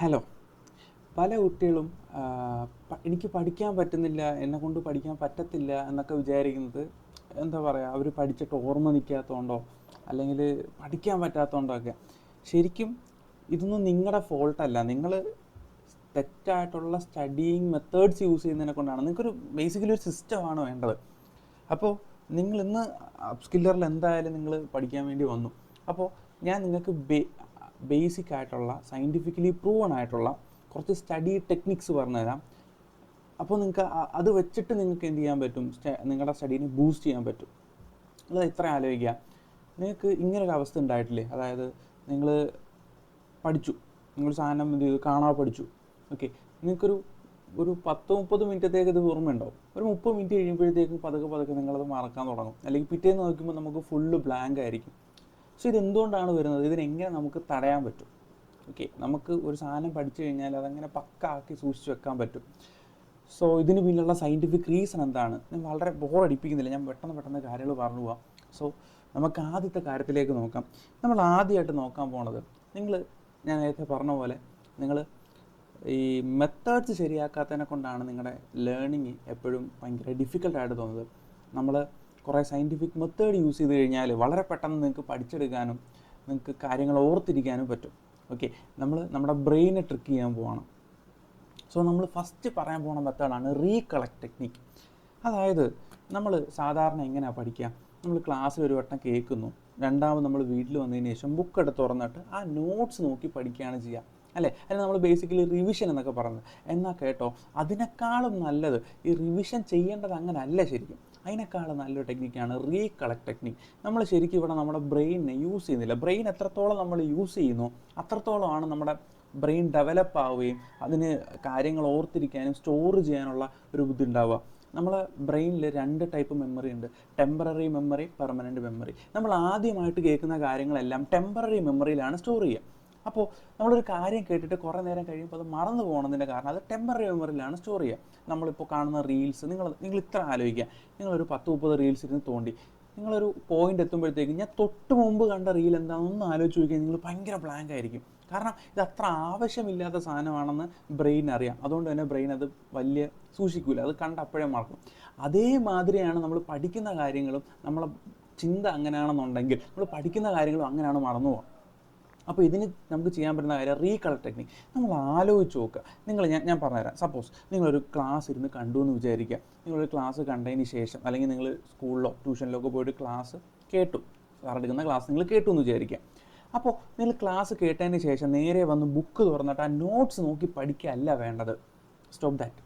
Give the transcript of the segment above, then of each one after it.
Hello. പല കുട്ടികളും എനിക്ക് പഠിക്കാൻ പറ്റുന്നില്ല, എന്നെക്കൊണ്ട് പഠിക്കാൻ പറ്റത്തില്ല എന്നൊക്കെ വിചാരിക്കുന്നത് എന്താ പറയുക, അവർ പഠിച്ചിട്ട് ഓർമ്മ നിൽക്കാത്തതുകൊണ്ടോ അല്ലെങ്കിൽ പഠിക്കാൻ പറ്റാത്തതുകൊണ്ടോ ഒക്കെ. ശരിക്കും ഇതൊന്നും നിങ്ങളുടെ ഫോൾട്ടല്ല. നിങ്ങൾ തെറ്റായിട്ടുള്ള സ്റ്റഡിയിങ് മെത്തേഡ്സ് യൂസ് ചെയ്യുന്നതിനെ കൊണ്ടാണ്. നിങ്ങൾക്കൊരു ബേസിക്കലി ഒരു സിസ്റ്റമാണ് വേണ്ടത്. അപ്പോൾ നിങ്ങൾ ഇന്ന് അപ്സ്കില്ലറിൽ എന്തായാലും നിങ്ങൾ പഠിക്കാൻ വേണ്ടി വന്നു. അപ്പോൾ ഞാൻ നിങ്ങൾക്ക് ബേസിക് ആയിട്ടുള്ള സയൻറ്റിഫിക്കലി പ്രൂവൺ ആയിട്ടുള്ള കുറച്ച് സ്റ്റഡി ടെക്നിക്സ് പറഞ്ഞുതരാം. അപ്പോൾ നിങ്ങൾക്ക് അത് വെച്ചിട്ട് നിങ്ങൾക്ക് എന്ത് ചെയ്യാൻ പറ്റും, നിങ്ങളുടെ സ്റ്റഡീനെ ബൂസ്റ്റ് ചെയ്യാൻ പറ്റും. അത് ഇത്ര ആലോചിക്കുക. നിങ്ങൾക്ക് ഇങ്ങനൊരു അവസ്ഥ ഉണ്ടായിട്ടില്ലേ? അതായത് നിങ്ങൾ പഠിച്ചു, നിങ്ങൾ സാധനം എന്ത് ചെയ്തു, കാണാതെ പഠിച്ചു. ഓക്കെ, നിങ്ങൾക്കൊരു 10-30 മിനിറ്റത്തേക്ക് ഇത് ഓർമ്മയുണ്ടാവും. ഒരു 30 മിനിറ്റ് കഴിയുമ്പോഴത്തേക്കും പതുക്കെ നിങ്ങളത് മറക്കാൻ തുടങ്ങും. അല്ലെങ്കിൽ പിറ്റേന്ന് നോക്കുമ്പോൾ നമുക്ക് ഫുള്ള് ബ്ലാങ്ക് ആയിരിക്കും. സോ ഇതെന്തുകൊണ്ടാണ് വരുന്നത്? ഇതിനെങ്ങനെ നമുക്ക് തടയാൻ പറ്റും? ഓക്കെ, നമുക്ക് ഒരു സാധനം പഠിച്ചു കഴിഞ്ഞാൽ അതങ്ങനെ പക്കാക്കി സൂക്ഷിച്ച് വെക്കാൻ പറ്റും. സോ ഇതിന് പിന്നിലുള്ള സയൻറ്റിഫിക് റീസൺ എന്താണ്? ഞാൻ വളരെ ബോറടിപ്പിക്കുന്നില്ല, ഞാൻ പെട്ടെന്ന് കാര്യങ്ങൾ പറഞ്ഞു പോവാം. സോ നമുക്ക് ആദ്യത്തെ കാര്യത്തിലേക്ക് നോക്കാം. നമ്മൾ ആദ്യമായിട്ട് നോക്കാൻ പോണത്, ഞാൻ നേരത്തെ പറഞ്ഞ പോലെ നിങ്ങൾ ഈ മെത്തേഡ്സ് ശരിയാക്കാത്തതിനെ കൊണ്ടാണ് നിങ്ങളുടെ ലേണിങ് എപ്പോഴും ഭയങ്കര ഡിഫിക്കൽട്ടായിട്ട് തോന്നുന്നത്. നമ്മൾ കുറേ സയൻറ്റിഫിക് മെത്തേഡ് യൂസ് ചെയ്ത് കഴിഞ്ഞാൽ വളരെ പെട്ടെന്ന് നിങ്ങൾക്ക് പഠിച്ചെടുക്കാനും നിങ്ങൾക്ക് കാര്യങ്ങൾ ഓർത്തിരിക്കാനും പറ്റും. ഓക്കെ, നമ്മുടെ ബ്രെയിനെ ട്രിക്ക് ചെയ്യാൻ പോവാണ്. സോ നമ്മൾ ഫസ്റ്റ് പറയാൻ പോകുന്ന മെത്തേഡാണ് റീകളക്ട് ടെക്നിക്ക്. അതായത് നമ്മൾ സാധാരണ എങ്ങനെയാണ് പഠിക്കുക? നമ്മൾ ക്ലാസ്സിൽ ഒരു വട്ടം കേൾക്കുന്നു, രണ്ടാമത് നമ്മൾ വീട്ടിൽ വന്നതിന് ശേഷം ബുക്ക് എടുത്ത് തുറന്നിട്ട് ആ നോട്ട്സ് നോക്കി പഠിക്കുകയാണ് ചെയ്യുക, അല്ലേ? അതിന് നമ്മൾ ബേസിക്കലി റിവിഷൻ എന്നൊക്കെ പറയുന്നത്. എന്നാൽ കേട്ടോ, അതിനേക്കാളും നല്ലത് ഈ റിവിഷൻ ചെയ്യേണ്ടത് അങ്ങനെ അല്ല. ശരിക്കും അതിനേക്കാളും നല്ലൊരു ടെക്നിക്കാണ് റീകളക്ട് ടെക്നിക്ക്. നമ്മൾ ശരിക്കും ഇവിടെ നമ്മുടെ ബ്രെയിനിനെ യൂസ് ചെയ്യുന്നില്ല. ബ്രെയിൻ എത്രത്തോളം നമ്മൾ യൂസ് ചെയ്യുന്നു അത്രത്തോളമാണ് നമ്മുടെ ബ്രെയിൻ ഡെവലപ്പ് ആവുകയും അതിന് കാര്യങ്ങൾ ഓർത്തിരിക്കാനും സ്റ്റോർ ചെയ്യാനുള്ള ഒരു ബുദ്ധി ഉണ്ടാവുക. നമ്മളെ ബ്രെയിനിൽ 2 ടൈപ്പ് മെമ്മറി ഉണ്ട്: ടെമ്പററി മെമ്മറി, പെർമനൻറ്റ് മെമ്മറി. നമ്മൾ ആദ്യമായിട്ട് കേൾക്കുന്ന കാര്യങ്ങളെല്ലാം ടെമ്പററി മെമ്മറിയിലാണ് സ്റ്റോർ ചെയ്യുക. അപ്പോൾ നമ്മളൊരു കാര്യം കേട്ടിട്ട് കുറേ നേരം കഴിയുമ്പോൾ അത് മറന്നു പോകുന്നതിൻ്റെ കാരണം അത് ടെമ്പററി മെമ്മറിയിലാണ് സ്റ്റോർ ചെയ്യുക. നമ്മളിപ്പോൾ കാണുന്ന റീൽസ്, നിങ്ങൾ ഇത്ര ആലോചിക്കുക. നിങ്ങളൊരു 10-30 റീൽസ് ഇരുന്ന് തോണ്ടി, നിങ്ങളൊരു പോയിന്റ് എത്തുമ്പോഴത്തേക്കും ഞാൻ തൊട്ട് മുമ്പ് കണ്ട റീൽ എന്താണെന്നൊന്ന് ആലോചിച്ച് നോക്കിയാൽ നിങ്ങൾ ഭയങ്കര ബ്ലാങ്ക് ആയിരിക്കും. കാരണം ഇത് അത്ര ആവശ്യമില്ലാത്ത സാധനമാണെന്ന് ബ്രെയിൻ അറിയാം. അതുകൊണ്ട് തന്നെ ബ്രെയിൻ അത് വലിയ സൂക്ഷിക്കില്ല, അത് കണ്ട് അപ്പോഴേ മറക്കും. അതേമാതിരിയാണ് നമ്മൾ പഠിക്കുന്ന കാര്യങ്ങളും. നമ്മളെ ചിന്ത അങ്ങനെയാണെന്നുണ്ടെങ്കിൽ നമ്മൾ പഠിക്കുന്ന കാര്യങ്ങളും അങ്ങനെയാണ് മറന്നു പോകുക. അപ്പോൾ ഇതിന് നമുക്ക് ചെയ്യാൻ പറ്റുന്ന കാര്യം റീകളക്ട് ടെക്നിക്ക്. നമ്മൾ ആലോചിച്ച് നോക്കുക. ഞാൻ പറഞ്ഞുതരാം. സപ്പോസ് നിങ്ങളൊരു ക്ലാസ് ഇരുന്ന് കണ്ടു എന്ന് വിചാരിക്കുക. നിങ്ങളൊരു ക്ലാസ് കണ്ടതിന് ശേഷം, അല്ലെങ്കിൽ നിങ്ങൾ സ്കൂളിലോ ട്യൂഷനിലോ ഒക്കെ പോയിട്ട് ക്ലാസ് കേട്ടു, സാറെടുക്കുന്ന ക്ലാസ് നിങ്ങൾ കേട്ടു എന്ന് വിചാരിക്കുക. അപ്പോൾ നിങ്ങൾ ക്ലാസ് കേട്ടതിന് ശേഷം നേരെ വന്ന് ബുക്ക് തുറന്നിട്ട് ആ നോട്ട്സ് നോക്കി പഠിക്കുകയല്ല വേണ്ടത്. Stop that.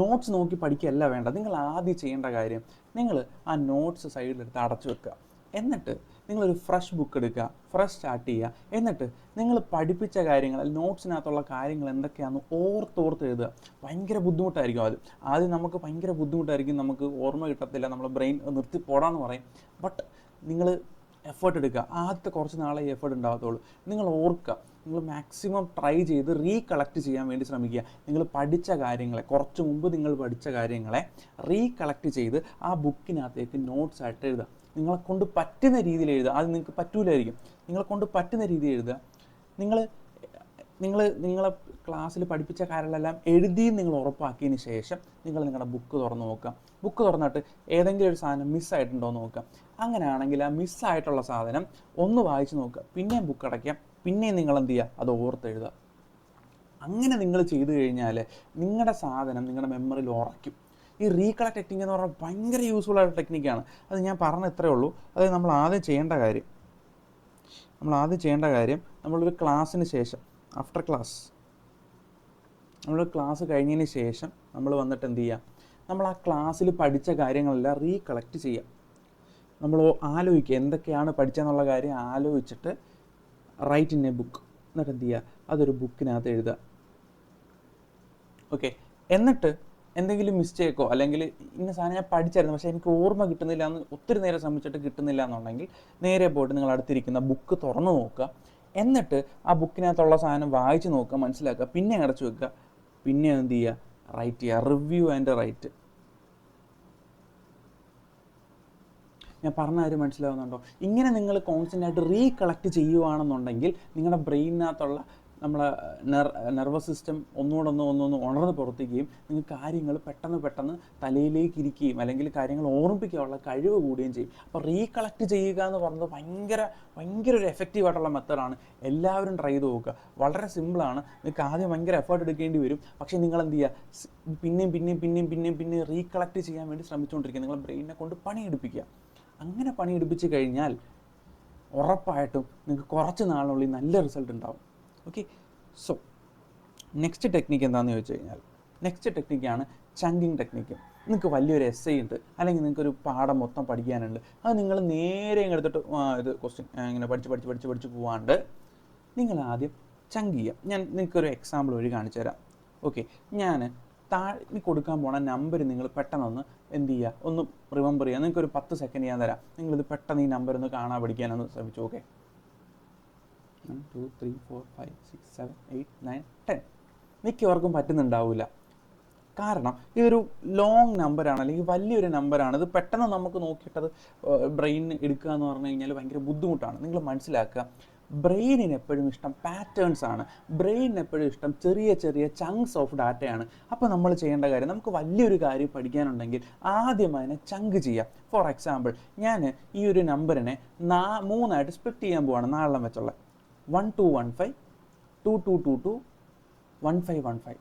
നോട്ട്സ് നോക്കി പഠിക്കുകയല്ല വേണ്ടത്. നിങ്ങൾ ആദ്യം ചെയ്യേണ്ട കാര്യം, നിങ്ങൾ ആ നോട്ട്സ് സൈഡിലെടുത്ത് അടച്ചു വെക്കുക. എന്നിട്ട് നിങ്ങളൊരു ഫ്രഷ് ബുക്ക് എടുക്കുക, ഫ്രഷ് സ്റ്റാർട്ട് ചെയ്യുക. എന്നിട്ട് നിങ്ങൾ പഠിപ്പിച്ച കാര്യങ്ങൾ, നോട്ട്സിനകത്തുള്ള കാര്യങ്ങൾ എന്തൊക്കെയാണെന്ന് ഓർത്ത് എഴുതുക. ഭയങ്കര ബുദ്ധിമുട്ടായിരിക്കും ആദ്യം നമുക്ക് ഭയങ്കര ബുദ്ധിമുട്ടായിരിക്കും, നമുക്ക് ഓർമ്മ കിട്ടത്തില്ല, നമ്മുടെ ബ്രെയിൻ നിർത്തി പോടാന്ന് പറയും. ബട്ട് നിങ്ങൾ എഫേർട്ട് എടുക്കുക. ആദ്യത്തെ കുറച്ച് നാളെ ഈ എഫേർട്ട് ഉണ്ടാകത്തുള്ളൂ. നിങ്ങൾ ഓർക്കുക, നിങ്ങൾ മാക്സിമം ട്രൈ ചെയ്ത് റീകളക്ട് ചെയ്യാൻ വേണ്ടി ശ്രമിക്കുക. നിങ്ങൾ പഠിച്ച കാര്യങ്ങളെ, കുറച്ച് മുമ്പ് നിങ്ങൾ പഠിച്ച കാര്യങ്ങളെ റീകളക്ട് ചെയ്ത് ആ ബുക്കിനകത്തേക്ക് നോട്ട്സ് ആയിട്ട് എഴുതുക. നിങ്ങളെ കൊണ്ട് പറ്റുന്ന രീതിയിൽ എഴുതുക. അത് നിങ്ങൾക്ക് പറ്റൂലായിരിക്കും. നിങ്ങളെ കൊണ്ട് പറ്റുന്ന രീതിയിൽ എഴുതുക. നിങ്ങളെ ക്ലാസ്സിൽ പഠിപ്പിച്ച കാര്യങ്ങളെല്ലാം എഴുതി നിങ്ങൾ ഉറപ്പാക്കിയതിന് ശേഷം നിങ്ങളുടെ ബുക്ക് തുറന്ന് നോക്കുക. ബുക്ക് തുറന്നിട്ട് ഏതെങ്കിലും ഒരു സാധനം മിസ്സായിട്ടുണ്ടോ എന്ന് നോക്കുക. അങ്ങനെയാണെങ്കിൽ ആ മിസ്സായിട്ടുള്ള സാധനം ഒന്ന് വായിച്ച് നോക്കുക, പിന്നെയും ബുക്ക് അടയ്ക്കുക, പിന്നെയും നിങ്ങൾ എന്ത് ചെയ്യുക, അത് ഓർത്തെഴുതുക. അങ്ങനെ നിങ്ങൾ ചെയ്തു കഴിഞ്ഞാൽ നിങ്ങളുടെ സാധനം നിങ്ങളുടെ മെമ്മറിയിൽ ഉറയ്ക്കും. ഈ റീകളക്ട് ടെക്നിക്ക് എന്ന് പറഞ്ഞാൽ ഭയങ്കര യൂസ്ഫുൾ ആയിട്ട് ടെക്നിക്കാണ്. അത് ഞാൻ പറഞ്ഞ ഇത്രയേ ഉള്ളൂ. അതായത് നമ്മൾ ആദ്യം ചെയ്യേണ്ട കാര്യം, നമ്മളൊരു ക്ലാസ്സിന് ശേഷം, ആഫ്റ്റർ ക്ലാസ്, നമ്മളൊരു ക്ലാസ് കഴിഞ്ഞതിന് ശേഷം നമ്മൾ വന്നിട്ട് എന്ത് ചെയ്യുക, നമ്മൾ ആ ക്ലാസ്സിൽ പഠിച്ച കാര്യങ്ങളെല്ലാം റീകളക്ട് ചെയ്യുക. നമ്മൾ ആലോചിക്കുക എന്തൊക്കെയാണ് പഠിച്ചതെന്നുള്ള കാര്യം ആലോചിച്ചിട്ട് റൈറ്റ് ഇൻ എ ബുക്ക്. എന്നിട്ട് എന്ത് ചെയ്യുക, അതൊരു ബുക്കിനകത്ത് എഴുതുക. ഓക്കെ, എന്നിട്ട് എന്തെങ്കിലും മിസ്റ്റേക്കോ അല്ലെങ്കിൽ ഇന്ന സാധനം ഞാൻ പഠിച്ചായിരുന്നു പക്ഷേ എനിക്ക് ഓർമ്മ കിട്ടുന്നില്ല എന്ന് ഒത്തിരി നേരം ശ്രമിച്ചിട്ട് കിട്ടുന്നില്ല എന്നുണ്ടെങ്കിൽ നേരെ പോയിട്ട് നിങ്ങൾ അടുത്തിരിക്കുന്ന ബുക്ക് തുറന്നു നോക്കുക. എന്നിട്ട് ആ ബുക്കിനകത്തുള്ള സാധനം വായിച്ച് നോക്കുക, മനസ്സിലാക്കുക, പിന്നെ അടച്ചു വെക്കുക. പിന്നെ എന്ത് ചെയ്യുക, റൈറ്റ് ചെയ്യുക. Review and write. ഞാൻ പറഞ്ഞ കാര്യം മനസ്സിലാവുന്നുണ്ടോ? ഇങ്ങനെ നിങ്ങൾ കോൺസ്റ്റൻ്റ് ആയിട്ട് റീകളക്ട് ചെയ്യുകയാണെന്നുണ്ടെങ്കിൽ നിങ്ങളുടെ ബ്രെയിനകത്തുള്ള നമ്മളെ നെർവസ് സിസ്റ്റം ഒന്നുകൂടെ ഉണർന്ന് പ്രവർത്തിക്കുകയും നിങ്ങൾക്ക് കാര്യങ്ങൾ പെട്ടെന്ന് തലയിലേക്ക് ഇരിക്കുകയും അല്ലെങ്കിൽ കാര്യങ്ങൾ ഓർമ്മിപ്പിക്കാനുള്ള കഴിവ് കൂടുകയും ചെയ്യും. അപ്പോൾ റീകളക്ട് ചെയ്യുക എന്ന് പറയുന്നത് ഭയങ്കര ഒരു എഫക്റ്റീവായിട്ടുള്ള മെത്തേഡാണ്. എല്ലാവരും ട്രൈ ചെയ്ത് നോക്കുക. വളരെ സിമ്പിളാണ്. നിങ്ങൾക്ക് ആദ്യം ഭയങ്കര എഫേർട്ട് എടുക്കേണ്ടി വരും. പക്ഷേ നിങ്ങൾ എന്ത് ചെയ്യുക, പിന്നെയും റീകളക്ട് ചെയ്യാൻ വേണ്ടി ശ്രമിച്ചുകൊണ്ടിരിക്കുക. നിങ്ങളുടെ ബ്രെയിനിനെ കൊണ്ട് പണിയെടുപ്പിക്കുക. അങ്ങനെ പണിയെടുപ്പിച്ച് കഴിഞ്ഞാൽ ഉറപ്പായിട്ടും നിങ്ങൾക്ക് കുറച്ച് നാളിനുള്ളിൽ നല്ല റിസൾട്ട് ഉണ്ടാവും. ഓക്കെ, സോ നെക്സ്റ്റ് ടെക്നിക്ക് എന്താണെന്ന് ചോദിച്ചു കഴിഞ്ഞാൽ, നെക്സ്റ്റ് ടെക്നിക്കാണ് ചങ്കിങ് ടെക്നിക്ക്. നിങ്ങൾക്ക് വലിയൊരു എസ്സേ ഉണ്ട്, അല്ലെങ്കിൽ നിങ്ങൾക്കൊരു പാഠം മൊത്തം പഠിക്കാനുണ്ട്. അത് നിങ്ങൾ നേരെ എടുത്തിട്ട് ഇത് ക്വസ്റ്റ്യൻ ഇങ്ങനെ പഠിച്ച് പോവാണ്ട് നിങ്ങൾ ആദ്യം ചങ്ക് ചെയ്യുക. ഞാൻ നിങ്ങൾക്കൊരു എക്സാമ്പിൾ വഴി കാണിച്ചു തരാം. ഓക്കെ, ഞാൻ താഴെ കൊടുക്കാൻ പോണ നമ്പർ നിങ്ങൾ പെട്ടെന്നൊന്ന് എന്ത് ചെയ്യുക, ഒന്ന് റിമെമ്പർ ചെയ്യുക. നിങ്ങൾക്കൊരു 10 സെക്കൻഡ് ഞാൻ തരാം. നിങ്ങളിത് പെട്ടെന്ന് ഈ നമ്പർ ഒന്ന് കാണാൻ പഠിക്കാനൊന്ന് ശ്രമിച്ചു. ഓക്കെ, 1 2 3 4 5 6 7 8 9 10. മിക്കവർക്കും പറ്റുന്നുണ്ടാവില്ല. കാരണം ഇതൊരു ലോങ് നമ്പറാണ്, അല്ലെങ്കിൽ വലിയൊരു നമ്പറാണ്. ഇത് പെട്ടെന്ന് നമുക്ക് നോക്കിയിട്ടത് ബ്രെയിൻ എടുക്കുക എന്ന് പറഞ്ഞു കഴിഞ്ഞാൽ ഭയങ്കര ബുദ്ധിമുട്ടാണ്. നിങ്ങൾ മനസ്സിലാക്കുക, ബ്രെയിനിന് എപ്പോഴും ഇഷ്ടം പാറ്റേൺസ് ആണ്. ബ്രെയിനിന് എപ്പോഴും ഇഷ്ടം ചെറിയ ചങ്ക്സ് ഓഫ് ഡാറ്റയാണ്. അപ്പോൾ നമ്മൾ ചെയ്യേണ്ട കാര്യം, നമുക്ക് വലിയൊരു കാര്യം പഠിക്കാനുണ്ടെങ്കിൽ ആദ്യം അതിനെ ചങ്ക് ചെയ്യാം. ഫോർ എക്സാമ്പിൾ, ഞാൻ ഈ ഒരു നമ്പറിനെ 3 സ്പ്ലിറ്റ് ചെയ്യാൻ പോവാണ്, 4 വെച്ചുള്ള 1 2 1 5 2 2 2 2 1 5 1 5.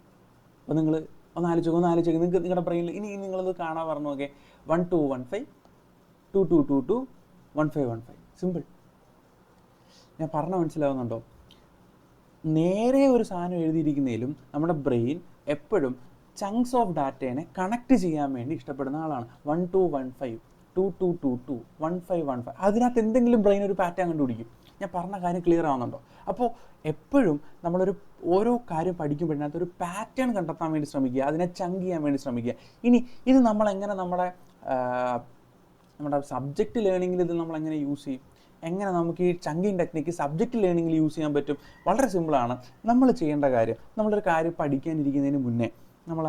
അപ്പോൾ നിങ്ങൾ ഒന്ന് ആലോചിക്കുക നിങ്ങൾക്ക് നിങ്ങളുടെ ബ്രെയിനിൽ ഇനി നിങ്ങളത് കാണാൻ പറഞ്ഞു. ഓക്കെ, 1 2 1 5 2 2 2 2 1 5 1 5. സിമ്പിൾ. ഞാൻ പറഞ്ഞ മനസ്സിലാവുന്നുണ്ടോ? നേരെ ഒരു സാധനം എഴുതിയിരിക്കുന്നതിലും നമ്മുടെ ബ്രെയിൻ എപ്പോഴും ചങ്ക്സ് ഓഫ് ഡാറ്റേനെ കണക്ട് ചെയ്യാൻ വേണ്ടി ഇഷ്ടപ്പെടുന്ന ആളാണ്. 1 2 1 5 2 2 2 2 1 5 1 5. അതിനകത്ത് എന്തെങ്കിലും ബ്രെയിൻ ഒരു പാറ്റേൺ കണ്ടുപിടിക്കും. ഞാൻ പറഞ്ഞ കാര്യം ക്ലിയർ ആവുന്നുണ്ടോ? അപ്പോൾ എപ്പോഴും നമ്മളൊരു ഓരോ കാര്യം പഠിക്കുമ്പോഴതിനകത്ത് ഒരു പാറ്റേൺ കണ്ടെത്താൻ വേണ്ടി ശ്രമിക്കുക, അതിനെ ചങ്ക് ചെയ്യാൻ വേണ്ടി ശ്രമിക്കുക. ഇനി ഇത് നമ്മളെങ്ങനെ നമ്മുടെ സബ്ജക്റ്റ് ലേണിങ്ങിൽ ഇത് നമ്മളെങ്ങനെ യൂസ് ചെയ്യും? എങ്ങനെ നമുക്ക് ഈ ചങ്കിങ് ടെക്നിക്ക് സബ്ജക്റ്റ് ലേണിങ്ങിൽ യൂസ് ചെയ്യാൻ പറ്റും? വളരെ സിമ്പിളാണ്. നമ്മൾ ചെയ്യേണ്ട കാര്യം, നമ്മളൊരു കാര്യം പഠിക്കാനിരിക്കുന്നതിന് മുന്നേ, നമ്മൾ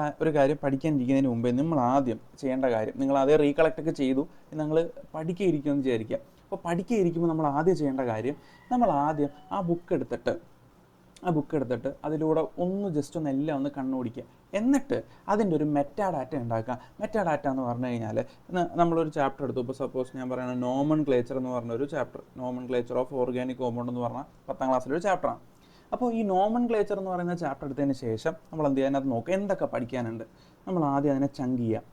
ആദ്യം ചെയ്യേണ്ട കാര്യം, നിങ്ങൾ അതേ റീകളക്ട് ഒക്കെ ചെയ്തു, നിങ്ങൾ പഠിക്കാതിരിക്കുമെന്ന് വിചാരിക്കുക. അപ്പോൾ പഠിക്കാതിരിക്കുമ്പോൾ നമ്മൾ ആദ്യം ചെയ്യേണ്ട കാര്യം, നമ്മൾ ആദ്യം ആ ബുക്ക് എടുത്തിട്ട് അതിലൂടെ ജസ്റ്റ് ഒന്ന് എല്ലാം ഒന്ന് കണ്ണോടിക്കുക. എന്നിട്ട് അതിൻ്റെ ഒരു മെറ്റാ ഡാറ്റ ഉണ്ടാക്കുക. മെറ്റാ ഡാറ്റ എന്ന് പറഞ്ഞു കഴിഞ്ഞാൽ, നമ്മളൊരു ചാപ്റ്റർ എടുത്തു. ഇപ്പോൾ സപ്പോസ് ഞാൻ പറയുന്നത് നോമൻക്ലേച്ചർ എന്ന് പറഞ്ഞൊരു chapter, nomenclature of organic compound എന്ന് പറഞ്ഞാൽ 10ാം ക്ലാസ്സിലൊരു ചാപ്റ്ററാണ്. അപ്പോൾ ഈ നോമൻക്ലേച്ചർ എന്ന് പറയുന്ന ചാപ്റ്റർ എടുത്തതിന് ശേഷം നമ്മൾ എന്ത് ചെയ്യുക, അതിനകത്ത് നോക്കുക എന്തൊക്കെ പഠിക്കാനുണ്ട്. നമ്മൾ ആദ്യം അതിനെ ചങ്ക് ചെയ്യുക.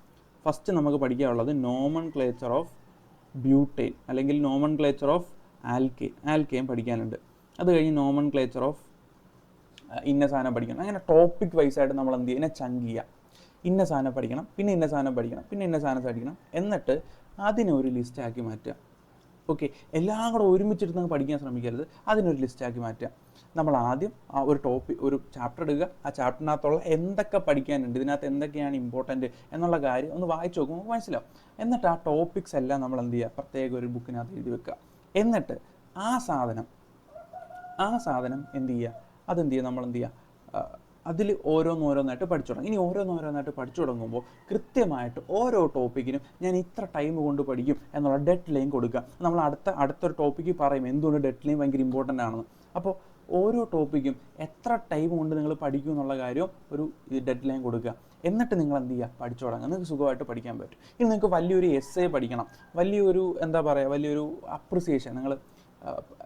ഫസ്റ്റ് നമുക്ക് പഠിക്കാനുള്ളത് നോമൻക്ലേച്ചർ ഓഫ് ബ്യൂട്ടൈൻ, അല്ലെങ്കിൽ നോമൻക്ലേച്ചർ ഓഫ് ആൽക്കെയിൻ പഠിക്കാനുണ്ട്. അത് കഴിഞ്ഞ് നോമൻക്ലേച്ചർ ഓഫ് ഇന്ന സാധനം പഠിക്കണം. അങ്ങനെ ടോപ്പിക് വൈസായിട്ട് നമ്മൾ എന്ത് ചെയ്യുക, ചങ്ക് ചെയ്യുക. ഇന്ന സാധനം പഠിക്കണം, പിന്നെ ഇന്ന സാധനം പഠിക്കണം, പിന്നെ ഇന്ന സാധനം പഠിക്കണം. എന്നിട്ട് അതിനെ ഒരു ലിസ്റ്റാക്കി മാറ്റുക. ഓക്കെ, എല്ലാം കൂടെ ഒരുമിച്ചിട്ട് നമുക്ക് പഠിക്കാൻ ശ്രമിക്കരുത്, അതിനൊരു ലിസ്റ്റാക്കി മാറ്റുക. നമ്മൾ ആദ്യം ആ ഒരു ചാപ്റ്റർ എടുക്കുക. ആ ചാപ്റ്ററിനകത്തുള്ള എന്തൊക്കെ പഠിക്കാനുണ്ട്, ഇതിനകത്ത് എന്തൊക്കെയാണ് ഇമ്പോർട്ടൻറ്റ് എന്നുള്ള കാര്യം ഒന്ന് വായിച്ച് നോക്കുമ്പോൾ നമുക്ക് മനസ്സിലാവും. എന്നിട്ട് ആ ടോപ്പിക്സ് എല്ലാം നമ്മൾ എന്ത് ചെയ്യുക, പ്രത്യേക ഒരു ബുക്കിനകത്ത് എഴുതി വെക്കുക. എന്നിട്ട് ആ സാധനം എന്ത് ചെയ്യുക, നമ്മൾ എന്ത് ചെയ്യുക, അതിൽ ഓരോന്നോരോന്നായിട്ട് പഠിച്ചു തുടങ്ങും. ഇനി ഓരോന്നോരോന്നായിട്ട് പഠിച്ചു തുടങ്ങുമ്പോൾ കൃത്യമായിട്ട് ഓരോ ടോപ്പിക്കിനും ഞാൻ ഇത്ര ടൈം കൊണ്ട് പഠിക്കും എന്നുള്ള ഡെഡ് ലൈൻ കൊടുക്കുക. നമ്മൾ അടുത്തൊരു ടോപ്പിക്ക് പറയും എന്തുകൊണ്ട് ഡെഡ് ലൈൻ ഭയങ്കര ഇമ്പോർട്ടൻ്റ് ആണെന്ന്. അപ്പോൾ ഓരോ ടോപ്പിക്കും എത്ര ടൈം കൊണ്ട് നിങ്ങൾ പഠിക്കും എന്നുള്ള കാര്യം ഒരു ഡെഡ് ലൈൻ കൊടുക്കുക. എന്നിട്ട് നിങ്ങൾ എന്ത് ചെയ്യുക, പഠിച്ചു തുടങ്ങുക. നിങ്ങൾക്ക് സുഖമായിട്ട് പഠിക്കാൻ പറ്റും. ഇനി നിങ്ങൾക്ക് വലിയൊരു എസ്സേ പഠിക്കണം, വലിയൊരു അപ്രിസിയേഷൻ, നിങ്ങൾ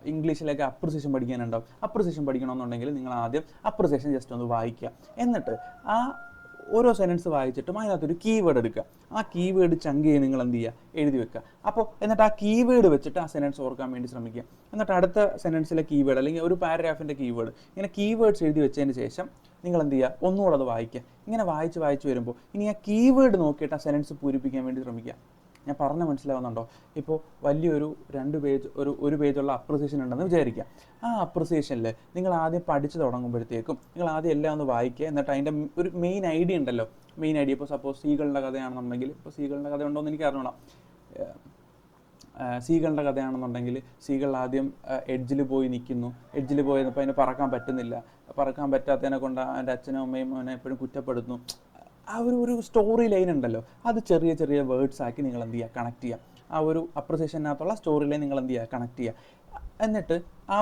ഇംഗ്ലീഷിലേക്ക് അപ്രിസിയേഷൻ പഠിക്കാനുണ്ടാവും. അപ്രിസിയേഷൻ പഠിക്കണമെന്നുണ്ടെങ്കിൽ നിങ്ങൾ ആദ്യം അപ്രിസിയേഷൻ ജസ്റ്റ് ഒന്ന് വായിക്കുക. എന്നിട്ട് ആ ഓരോ സെൻറ്റൻസ് വായിച്ചിട്ടും അതിനകത്തൊരു കീവേഡ് എടുക്കുക. ആ കീവേഡ് ചങ്ക് ചെയ്ത് നിങ്ങൾ എന്ത് ചെയ്യുക, എഴുതി വെക്കുക. അപ്പോൾ എന്നിട്ട് ആ കീവേഡ് വെച്ചിട്ട് ആ സെൻറ്റൻസ് ഓർക്കാൻ വേണ്ടി ശ്രമിക്കുക. എന്നിട്ട് അടുത്ത സെൻറ്റൻസിലെ കീവേഡ്, അല്ലെങ്കിൽ ഒരു പാരഗ്രാഫിൻ്റെ കീവേഡ്, ഇങ്ങനെ കീവേഡ്സ് എഴുതി വെച്ചതിന് ശേഷം നിങ്ങൾ എന്ത് ചെയ്യുക, ഒന്നുകൂടെ അത് വായിക്കുക. ഇങ്ങനെ വായിച്ച് വരുമ്പോൾ ഇനി ആ കീവേഡ് നോക്കിയിട്ട് ആ സെൻറ്റൻസ് പൂരിപ്പിക്കാൻ വേണ്ടി ശ്രമിക്കുക. ഞാൻ പറഞ്ഞ മനസ്സിലാവുന്നുണ്ടോ? ഇപ്പോൾ വലിയൊരു 2 പേജ് ഒരു പേജുള്ള അപ്രിസിയേഷൻ ഉണ്ടെന്ന് വിചാരിക്കുക. ആ അപ്രിസിയേഷനിൽ നിങ്ങൾ ആദ്യം പഠിച്ചു തുടങ്ങുമ്പോഴത്തേക്കും നിങ്ങൾ ആദ്യം എല്ലാം ഒന്ന് വായിക്കുക. എന്നിട്ട് അതിൻ്റെ ഒരു മെയിൻ ഐഡിയ ഉണ്ടല്ലോ, ഇപ്പോൾ സപ്പോസ് സീകളുടെ കഥയാണെന്നുണ്ടെങ്കിൽ, ഇപ്പോൾ സീകളുടെ കഥ ഉണ്ടോ എന്ന് എനിക്ക് അറിയണം. സീകളുടെ കഥയാണെന്നുണ്ടെങ്കിൽ സീകൾ ആദ്യം എഡ്ജിൽ പോയി നിൽക്കുന്നു. എഡ്ജിൽ പോയപ്പോൾ അതിന് പറക്കാൻ പറ്റുന്നില്ല. പറക്കാൻ പറ്റാത്തതിനെ കൊണ്ട് എൻ്റെ അച്ഛനും അമ്മയും അവനെ എപ്പോഴും കുറ്റപ്പെടുത്തുന്നു. ആ ഒരു സ്റ്റോറി ലൈൻ ഉണ്ടല്ലോ, അത് ചെറിയ വേർഡ്സ് ആക്കി നിങ്ങൾ എന്ത് ചെയ്യുക, കണക്ട് ചെയ്യുക. ആ ഒരു അപ്രിസിയേഷനകത്തുള്ള സ്റ്റോറി ലൈൻ നിങ്ങൾ എന്ത് ചെയ്യുക, കണക്ട് ചെയ്യുക. എന്നിട്ട് ആ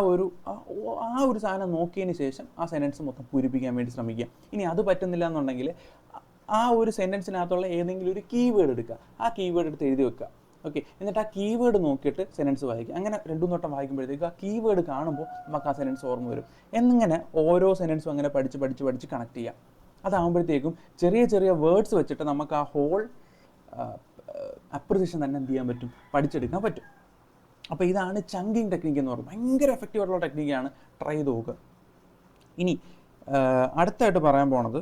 ഒരു സാധനം നോക്കിയതിന് ശേഷം ആ സെൻറ്റൻസ് മൊത്തം പൂരിപ്പിക്കാൻ വേണ്ടി ശ്രമിക്കുക. ഇനി അത് പറ്റുന്നില്ല എന്നുണ്ടെങ്കിൽ ആ ഒരു സെൻറ്റൻസിനകത്തുള്ള ഏതെങ്കിലും ഒരു കീവേഡ് എടുക്കുക, ആ കീവേഡ് എടുത്ത് എഴുതി വെക്കുക. ഓക്കെ, എന്നിട്ട് ആ കീവേഡ് നോക്കിയിട്ട് സെൻറ്റൻസ് വായിക്കുക. അങ്ങനെ 2-3 വായിക്കുമ്പോഴത്തേക്ക് ആ കീവേഡ് കാണുമ്പോൾ നമുക്ക് ആ സെൻറ്റൻസ് ഓർമ്മ വരും. എന്നിങ്ങനെ ഓരോ സെൻറ്റൻസും അങ്ങനെ പഠിച്ച് കണക്ട് ചെയ്യുക. അതാകുമ്പോഴത്തേക്കും ചെറിയ ചെറിയ വേർഡ്സ് വെച്ചിട്ട് നമുക്ക് ആ ഹോൾ അപ്രിസിയേഷൻ തന്നെ എന്ത് ചെയ്യാൻ പറ്റും, പഠിച്ചെടുക്കാൻ പറ്റും. അപ്പോൾ ഇതാണ് ചങ്കിങ് ടെക്നിക്ക് എന്ന് പറയുന്നത്. ഭയങ്കര എഫക്റ്റീവ് ആയിട്ടുള്ള ടെക്നിക്കാണ്, ട്രൈ ചെയ്ത് നോക്കുക. ഇനി അടുത്തായിട്ട് പറയാൻ പോണത്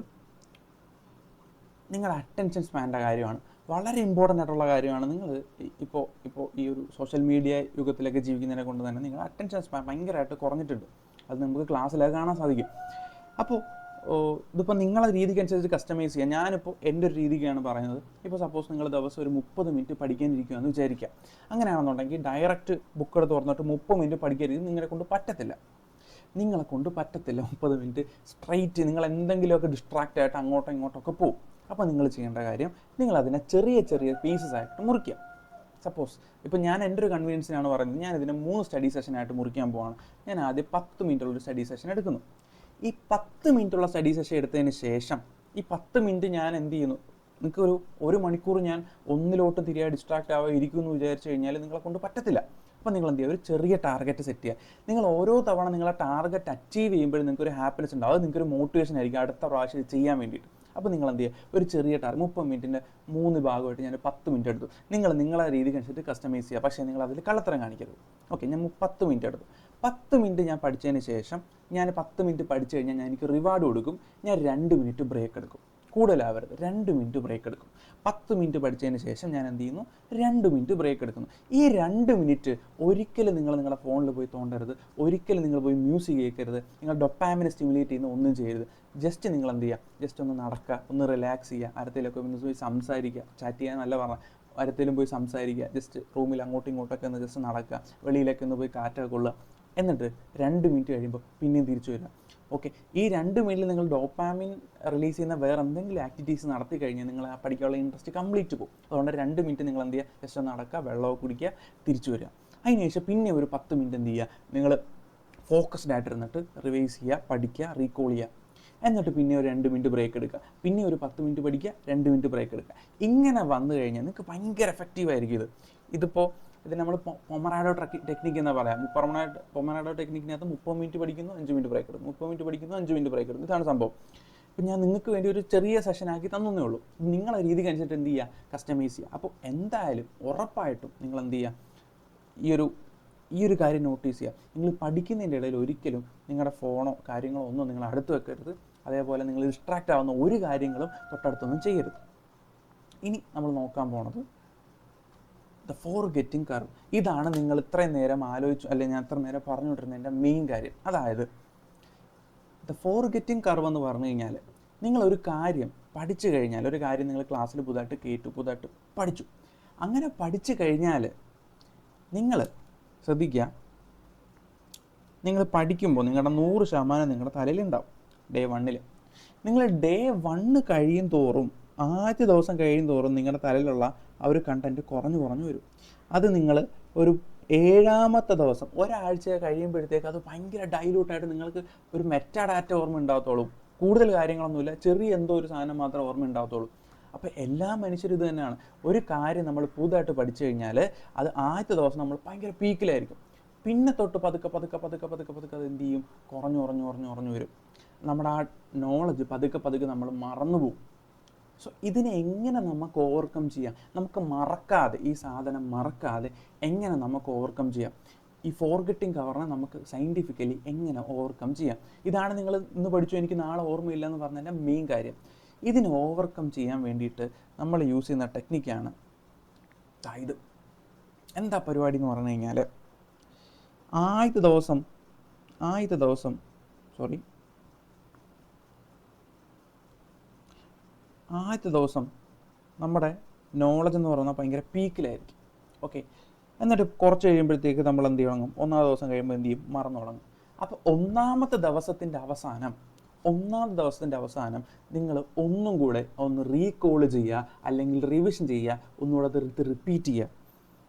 നിങ്ങളുടെ അറ്റൻഷൻ സ്പാനിൻ്റെ കാര്യമാണ്. വളരെ ഇമ്പോർട്ടൻ്റ് ആയിട്ടുള്ള കാര്യമാണ്. നിങ്ങൾ ഇപ്പോൾ ഈ ഒരു സോഷ്യൽ മീഡിയ യുഗത്തിലൊക്കെ ജീവിക്കുന്നതിനെ കൊണ്ട് തന്നെ നിങ്ങളുടെ അറ്റൻഷൻ സ്പാൻ ഭയങ്കരമായിട്ട് കുറഞ്ഞിട്ടുണ്ട്. അത് നമുക്ക് ക്ലാസ്സിലൊക്കെ കാണാൻ സാധിക്കും. അപ്പോൾ ഇതിപ്പോൾ നിങ്ങളെ രീതിക്ക് അനുസരിച്ച് കസ്റ്റമൈസ് ചെയ്യാം. ഞാനിപ്പോൾ എൻ്റെ ഒരു രീതിക്കാണ് പറയുന്നത്. ഇപ്പോൾ സപ്പോസ് നിങ്ങൾ ദിവസം ഒരു 30 മിനിറ്റ് പഠിക്കാനിരിക്കുകയെന്ന് വിചാരിക്കുക. അങ്ങനെയാണെന്നുണ്ടെങ്കിൽ ഡയറക്റ്റ് ബുക്ക് എടുത്ത് തുറന്നിട്ട് 30 മിനിറ്റ് പഠിക്കരുത്, നിങ്ങളെ കൊണ്ട് പറ്റത്തില്ല. 30 മിനിറ്റ് സ്ട്രൈറ്റ് നിങ്ങൾ എന്തെങ്കിലുമൊക്കെ ഡിസ്ട്രാക്റ്റ് ആയിട്ട് അങ്ങോട്ടോ ഇങ്ങോട്ടൊക്കെ പോകും. അപ്പോൾ നിങ്ങൾ ചെയ്യേണ്ട കാര്യം, നിങ്ങളതിനെ ചെറിയ ചെറിയ പീസസ് ആയിട്ട് മുറിക്കുക. സപ്പോസ് ഇപ്പോൾ ഞാൻ എൻ്റെ ഒരു കൺവീനിയൻസിനാണ് പറയുന്നത്, ഞാനിതിനെ 3 സ്റ്റഡി സെഷനായിട്ട് മുറിക്കാൻ പോവാണ്. ഞാൻ ആദ്യം 10 മിനിറ്റുള്ളൊരു സ്റ്റഡി സെഷൻ എടുക്കുന്നു. ഈ 10 മിനിറ്റുള്ള സ്റ്റഡി സെഷൻ എടുത്തതിന് ശേഷം ഈ 10 മിനിറ്റ് ഞാൻ എന്ത് ചെയ്യുന്നു, നിങ്ങൾക്ക് ഒരു മണിക്കൂർ ഞാൻ ഒന്നിലോട്ട് തിരിയാതെ ഡിസ്ട്രാക്റ്റ് ആവാൻ ഇരിക്കുമെന്ന് വിചാരിച്ചു കഴിഞ്ഞാൽ നിങ്ങളെ കൊണ്ട് പറ്റത്തില്ല. അപ്പോൾ നിങ്ങൾ എന്ത് ചെയ്യുക, ഒരു ചെറിയ ടാർഗറ്റ് സെറ്റ് ചെയ്യുക. നിങ്ങൾ ഓരോ തവണ നിങ്ങൾ ആ ടാർഗറ്റ് അച്ചീവ് ചെയ്യുമ്പോഴും നിങ്ങൾക്കൊരു ഹാപ്പിനെസ് ഉണ്ടാവും. അത് നിങ്ങൾക്കൊരു മോട്ടിവേഷൻ ആയിരിക്കും അടുത്ത പ്രാവശ്യം ഇത് ചെയ്യാൻ വേണ്ടിയിട്ട്. അപ്പോൾ നിങ്ങൾ എന്ത് ചെയ്യുക, ഒരു ചെറിയ ടാർഗറ്റ് 30 മിനിറ്റിൻ്റെ 3 ഭാഗമായിട്ട് ഞാൻ 10 മിനിറ്റ് എടുത്തു. നിങ്ങളെ രീതിക്ക് അനുസരിച്ച് കസ്റ്റമൈസ് ചെയ്യുക. പക്ഷേ നിങ്ങൾ അതിൽ കള്ളത്തരം കാണിക്കരുത്. ഓക്കെ, ഞാൻ 10 മിനിറ്റ് എടുത്തു. 10 മിനിറ്റ് ഞാൻ പഠിച്ചതിന് ശേഷം ഞാൻ 10 മിനിറ്റ് പഠിച്ചു കഴിഞ്ഞാൽ എനിക്ക് റിവാർഡ് കൊടുക്കും. ഞാൻ 2 മിനിറ്റ് ബ്രേക്ക് എടുക്കും. കൂടുതലാവരുത്, 2 മിനിറ്റ് ബ്രേക്ക് എടുക്കും. 10 മിനിറ്റ് പഠിച്ചതിന് ശേഷം ഞാൻ എന്ത് ചെയ്യുന്നു, 2 മിനിറ്റ് ബ്രേക്ക് എടുക്കുന്നു. ഈ 2 മിനിറ്റ് ഒരിക്കലും നിങ്ങളുടെ ഫോണിൽ പോയി തോണ്ടരുത്, ഒരിക്കലും നിങ്ങൾ പോയി മ്യൂസിക് കേൾക്കരുത്, നിങ്ങൾ ഡൊപ്പാമിനെ സ്റ്റിമുലേറ്റ് ചെയ്യുന്ന ഒന്നും ചെയ്യരുത്. ജസ്റ്റ് നിങ്ങൾ എന്ത് ചെയ്യുക, ജസ്റ്റ് ഒന്ന് നടക്കുക, ഒന്ന് റിലാക്സ് ചെയ്യുക, ആരത്തേലൊക്കെ ഒന്ന് പോയി സംസാരിക്കുക. ചാറ്റ് ചെയ്യാൻ നല്ല പറഞ്ഞാൽ ആരത്തേലും പോയി സംസാരിക്കുക, ജസ്റ്റ് റൂമിൽ അങ്ങോട്ടും ഇങ്ങോട്ടൊക്കെ ഒന്ന് ജസ്റ്റ് നടക്കുക, വെളിയിലൊക്കെ ഒന്ന് പോയി കാറ്റൊക്കെ കൊള്ളുക. എന്നിട്ട് 2 മിനിറ്റ് കഴിയുമ്പോൾ പിന്നെയും തിരിച്ചു വരിക. ഓക്കെ, ഈ 2 മിനിറ്റിൽ നിങ്ങൾ ഡോപ്പാമിൻ റിലീസ് ചെയ്യുന്ന വേറെ എന്തെങ്കിലും ആക്ടിവിറ്റീസ് നടത്തി കഴിഞ്ഞാൽ നിങ്ങൾ ആ പഠിക്കാനുള്ള ഇൻട്രസ്റ്റ് കംപ്ലീറ്റ് പോകും. അതുകൊണ്ട് 2 മിനിറ്റ് നിങ്ങൾ എന്ത് ചെയ്യുക, ജസ്റ്റ് ഒന്ന് നടക്കുക, വെള്ളമൊക്കെ കുടിക്കുക, തിരിച്ചു വരിക. അതിനുശേഷം പിന്നെ ഒരു 10 മിനിറ്റ് എന്ത് ചെയ്യുക, നിങ്ങൾ ഫോക്കസ്ഡ് ആയിട്ട് ഇരുന്നിട്ട് റിവൈസ് ചെയ്യുക, പഠിക്കുക, റീകോൾ ചെയ്യുക. എന്നിട്ട് പിന്നെ ഒരു 2 മിനിറ്റ് ബ്രേക്ക് എടുക്കുക, പിന്നെ ഒരു 10 മിനിറ്റ് പഠിക്കുക, 2 മിനിറ്റ് ബ്രേക്ക് എടുക്കുക. ഇങ്ങനെ വന്നു കഴിഞ്ഞാൽ നിങ്ങൾക്ക് ഭയങ്കര എഫക്റ്റീവായിരിക്കും ഇത് നമ്മൾ പൊമറാഡോ ടെക്നിക്ക് എന്ന് പറയാം. പൊമറാഡോ ടെക്നിക്കിനകത്ത് 30 മിനിറ്റ് പഠിക്കുന്നു, 5 മിനിറ്റ് ബ്രേക്ക് എടുക്കും, 30 മിനിറ്റ് പഠിക്കുന്നു, 5 മിനിറ്റ് ബ്രേക്ക് എടുക്കും. ഇതാണ് സംഭവം. ഇപ്പം ഞാൻ നിങ്ങൾക്ക് വേണ്ടി ഒരു ചെറിയ സെഷനാക്കി തന്നേ ഉള്ളൂ. നിങ്ങളെ രീതിക്ക് അനുസരിച്ച് എന്ത് ചെയ്യുക, കസ്റ്റമൈസ് ചെയ്യുക. അപ്പോൾ എന്തായാലും ഉറപ്പായിട്ടും നിങ്ങൾ എന്ത് ചെയ്യുക, ഈ ഒരു കാര്യം നോട്ടീസ് ചെയ്യുക. നിങ്ങൾ പഠിക്കുന്നതിൻ്റെ ഇടയിൽ ഒരിക്കലും നിങ്ങളുടെ ഫോണോ കാര്യങ്ങളോ ഒന്നും നിങ്ങൾ അടുത്ത് വെക്കരുത്. അതേപോലെ നിങ്ങൾ ഡിസ്ട്രാക്റ്റ് ആവുന്ന ഒരു കാര്യങ്ങളും തൊട്ടടുത്തൊന്നും ചെയ്യരുത്. ഇനി നമ്മൾ നോക്കാൻ പോണത് ദ ഫോർഗെറ്റിംഗ് കർവ്. ഇതാണ് നിങ്ങൾ ഇത്രയും നേരം ആലോചിച്ചു, അല്ലെങ്കിൽ ഞാൻ ഇത്ര നേരം പറഞ്ഞുകൊണ്ടിരുന്നതിൻ്റെ മെയിൻ കാര്യം. അതായത് ദ ഫോർഗെറ്റിംഗ് കർവ് എന്ന് പറഞ്ഞു കഴിഞ്ഞാൽ, നിങ്ങളൊരു കാര്യം പഠിച്ചു കഴിഞ്ഞാൽ, ഒരു കാര്യം നിങ്ങൾ ക്ലാസ്സിൽ പുതുതായിട്ട് കേട്ടു, പുതുതായിട്ട് പഠിച്ചു. അങ്ങനെ പഠിച്ചു കഴിഞ്ഞാൽ നിങ്ങൾ ശ്രദ്ധിക്കുക, നിങ്ങൾ പഠിക്കുമ്പോൾ നിങ്ങളുടെ 100% നിങ്ങളുടെ തലയിലുണ്ടാവും ഡേ 1. നിങ്ങൾ ഡേ 1 കഴിയും തോറും, ആദ്യ ദിവസം കഴിയും തോറും നിങ്ങളുടെ തലയിലുള്ള ആ ഒരു കണ്ടൻറ്റ് കുറഞ്ഞു വരും. അത് നിങ്ങൾ ഒരു 7ാമത്തെ ദിവസം, ഒരാഴ്ച കഴിയുമ്പോഴത്തേക്ക് അത് ഭയങ്കര ഡൈലൂട്ടായിട്ട് നിങ്ങൾക്ക് ഒരു മെറ്റാ ഡാറ്റ ഓർമ്മ ഉണ്ടാകത്തുള്ളൂ. കൂടുതൽ കാര്യങ്ങളൊന്നുമില്ല, ചെറിയ എന്തോ ഒരു സാധനം മാത്രമേ ഓർമ്മ ഉണ്ടാകത്തുള്ളൂ. അപ്പോൾ എല്ലാ മനുഷ്യരും ഇത് തന്നെയാണ്. ഒരു കാര്യം നമ്മൾ പുതുതായിട്ട് പഠിച്ചു കഴിഞ്ഞാൽ അത് ആദ്യത്തെ ദിവസം നമ്മൾ ഭയങ്കര പീക്കിലായിരിക്കും. പിന്നെ തൊട്ട് പതുക്കെ അത് എന്ത് ചെയ്യും, കുറഞ്ഞു വരും. നമ്മുടെ ആ നോളജ് പതുക്കെ നമ്മൾ മറന്നു പോകും. സോ ഇതിനെ എങ്ങനെ നമുക്ക് ഓവർകം ചെയ്യാം, നമുക്ക് മറക്കാതെ, ഈ സാധനം മറക്കാതെ എങ്ങനെ നമുക്ക് ഓവർകം ചെയ്യാം, ഈ ഫോർഗെറ്റിംഗ് കവറിനെ നമുക്ക് സയൻറ്റിഫിക്കലി എങ്ങനെ ഓവർകം ചെയ്യാം. ഇതാണ് നിങ്ങൾ ഇന്ന് പഠിച്ചു എനിക്ക് നാളെ ഓർമ്മയില്ല എന്ന് പറഞ്ഞതിൻ്റെ മെയിൻ കാര്യം. ഇതിനെ ഓവർകം ചെയ്യാൻ വേണ്ടിയിട്ട് നമ്മൾ യൂസ് ചെയ്യുന്ന ടെക്നിക്കാണ് ഇത്. എന്താ പരിപാടി എന്ന് പറഞ്ഞു കഴിഞ്ഞാൽ, ആദ്യത്തെ ദിവസം നമ്മുടെ നോളജ് എന്ന് പറയുന്നത് ഭയങ്കര പീക്കിലായിരിക്കും. ഓക്കെ, എന്നിട്ട് കുറച്ച് കഴിയുമ്പോഴത്തേക്ക് നമ്മൾ എന്ത് ചെയ്യണം, 1ാം ദിവസം കഴിയുമ്പോൾ എന്ത് ചെയ്യും, മറന്നു തുടങ്ങും. അപ്പോൾ 1ാമത്തെ ദിവസത്തിൻ്റെ അവസാനം നിങ്ങൾ ഒന്നും കൂടെ ഒന്ന് റീകോൾ ചെയ്യുക, അല്ലെങ്കിൽ റിവിഷൻ ചെയ്യുക, ഒന്നുകൂടെ അത് റിപ്പീറ്റ് ചെയ്യുക.